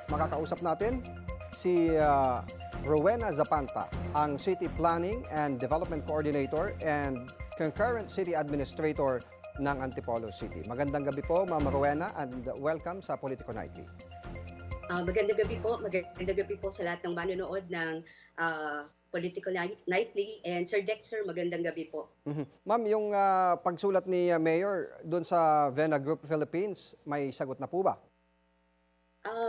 Makakausap natin si Rowena Zapanta, ang City Planning and Development Coordinator and Concurrent City Administrator ng Antipolo City. Magandang gabi po, Ma'am Rowena, and welcome sa Politico Nightly. Magandang gabi po sa lahat ng manonood ng Political Nightly. And Sir Dexter, magandang gabi po. Ma'am, yung pagsulat ni Mayor doon sa Vena Group Philippines, may sagot na po ba?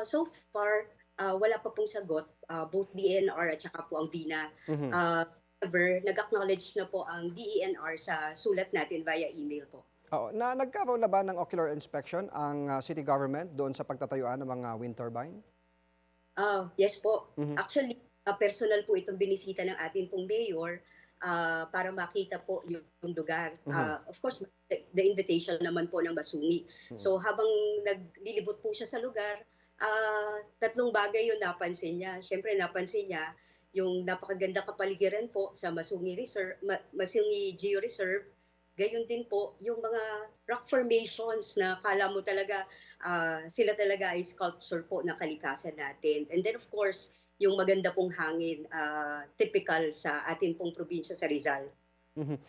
So far, wala pa pong sagot, both DENR at saka po ang VINA. However, nag-acknowledge na po ang DENR sa sulat natin via email po. Oo, nagkaroon na ba ng ocular inspection ang city government doon sa pagtatayuan ng mga wind turbine? Yes po. Actually, personal po itong binisita ng ating pong mayor para makita po yung lugar. Of course, the invitation naman po ng Masungi. So habang naglilibot po siya sa lugar, tatlong bagay yung napansin niya. Siyempre, napansin niya yung napakaganda kapaligiran po sa Masungi Geo Reserve. Gayon din po yung mga rock formations na kala mo talaga sila talaga ay sculpture po ng kalikasan natin. And then of course, yung maganda pong hangin, typical sa ating pong probinsya sa Rizal.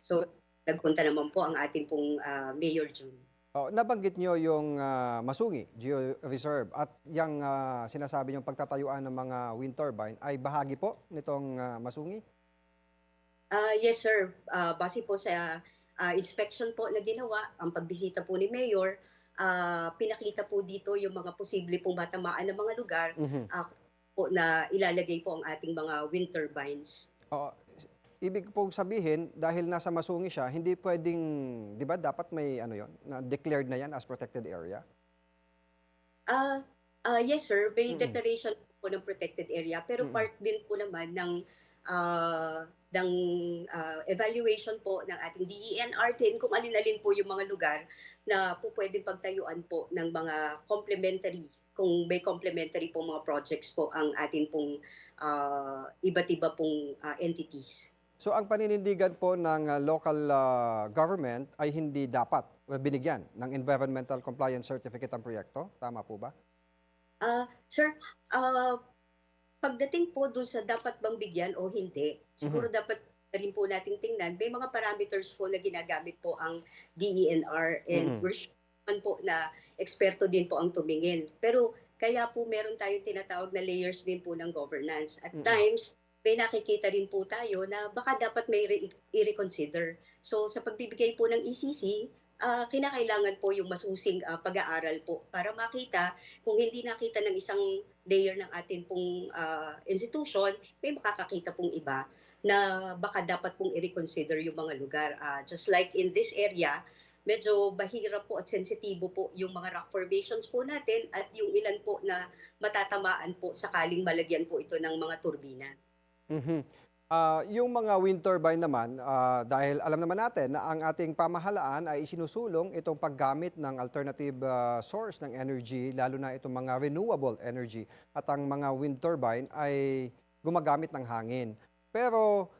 So, nagpunta naman po ang ating pong Mayor June. Nabanggit nyo yung Masungi Geo Reserve at yung sinasabi yung pagtatayuan ng mga wind turbine ay bahagi po nitong Masungi? Yes sir, base po sa inspection po na ginawa, ang pagbisita po ni Mayor, pinakita po dito yung mga posible pong matamaan ng mga lugar po na ilalagay po ang ating mga wind turbines. Ibig pong sabihin, dahil nasa Masungi siya, hindi pwedeng, di ba, dapat may ano yon, na declared na yan as protected area? Yes sir, may declaration po ng protected area, pero part din po naman ng evaluation po ng ating DENR din kung alin-alin po yung mga lugar na po pwedeng pagtayuan po ng mga complementary, kung may complementary po mga projects po ang ating pong iba't iba pong entities. So ang paninindigan po ng local government ay hindi dapat binigyan ng environmental compliance certificate ang proyekto? Tama po ba? Sir, pagdating po doon sa dapat bang bigyan o hindi, siguro dapat rin po nating tingnan, may mga parameters po na ginagamit po ang DENR and we're sure po na eksperto din po ang tumingin. Pero kaya po meron tayong tinatawag na layers din po ng governance. At times, may nakikita rin po tayo na baka dapat may i-reconsider. So sa pagbibigay po ng ECC, kinakailangan po yung masusing pag-aaral po para makita kung hindi nakita ng isang layer ng atin pong institution, may makakakita pong iba na baka dapat pong i-reconsider yung mga lugar. Just like in this area, medyo bahira po at sensitibo po yung mga rock formations po natin at yung ilan po na matatamaan po sakaling malagyan po ito ng mga turbina. Yung mga wind turbine naman, dahil alam naman natin na ang ating pamahalaan ay isinusulong itong paggamit ng alternative source ng energy, lalo na itong mga renewable energy. At ang mga wind turbine ay gumagamit ng hangin. Pero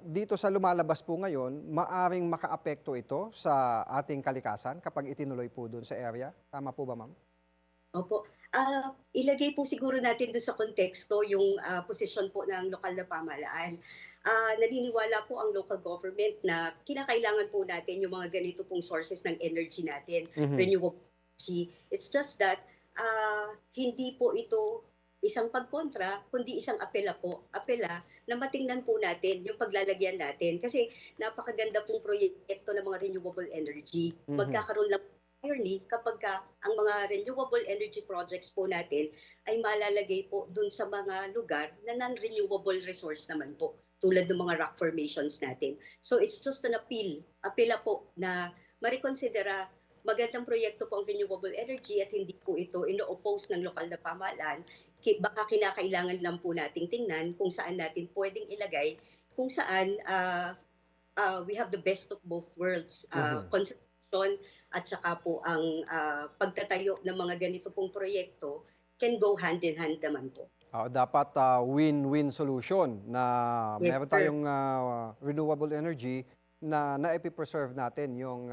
dito sa lumalabas po ngayon, maaring makaapekto ito sa ating kalikasan kapag itinuloy po doon sa area. Tama po ba, ma'am? Opo. Ilagay po siguro natin doon sa konteksto yung posisyon po ng lokal na pamahalaan. Naniniwala po ang local government na kinakailangan po natin yung mga ganito pong sources ng energy natin, renewable energy. It's just that hindi po ito isang pagkontra, kundi isang apela na matingnan po natin yung paglalagyan natin. Kasi napakaganda pong proyekto ng mga renewable energy. Magkakaroon lang entirely kapag ang mga renewable energy projects po natin ay malalagay po dun sa mga lugar na non-renewable resource naman po, tulad ng mga rock formations natin. So it's just an apela po na marikonsidera magandang proyekto po ang renewable energy at hindi po ito ino-oppose ng lokal na pamahalaan. Baka kinakailangan lang po nating tingnan kung saan natin pwedeng ilagay, kung saan we have the best of both worlds. At saka po ang pagtatayo ng mga ganito pong proyekto can go hand in hand naman po. Dapat win-win solution na Yes, meron sir. tayong renewable energy na naipipreserve natin yung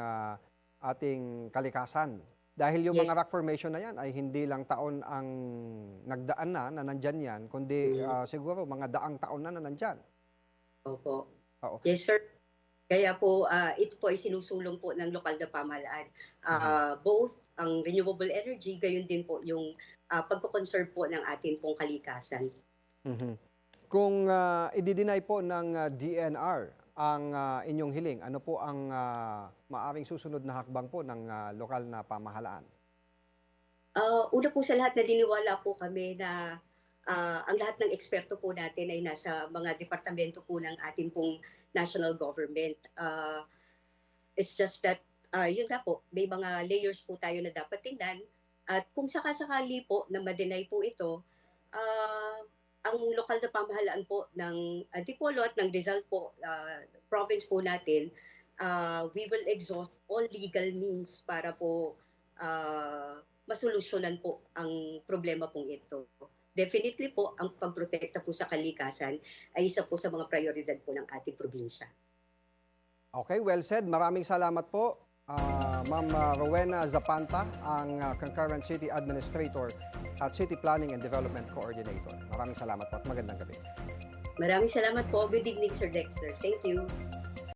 ating kalikasan. Dahil yung Yes. mga rock formation na yan ay hindi lang taon ang nagdaan na nandyan yan, kundi siguro mga daang taon na nandyan. Opo. Oo. Yes, sir. Kaya po, ito po ay sinusulong po ng lokal na pamahalaan. Mhm. Both ang renewable energy, gayon din po yung pagko-conserve po ng atin pong kalikasan. Mhm. Kung i-deny po ng DNR ang inyong hiling, ano po ang maaring susunod na hakbang po ng lokal na pamahalaan? Una po sa lahat, naniniwala po kami na ang lahat ng eksperto po natin ay nasa mga departamento po ng ating pong national government. It's just that, yun nga po, may mga layers po tayo na dapat tingnan. At kung sakasakali po na ma-deny po ito, ah, ang lokal na pamahalaan po ng Antipolo at ng Rizal po, province po natin, we will exhaust all legal means para po masolusyonan po ang problema pong ito. Definitely po, ang pagprotekta po sa kalikasan ay isa po sa mga prioridad po ng ating probinsya. Okay, well said. Maraming salamat po, Ma'am Rowena Zapanta, ang Concurrent City Administrator at City Planning and Development Coordinator. Maraming salamat po at magandang gabi. Maraming salamat po. Good evening, Sir Dexter. Thank you.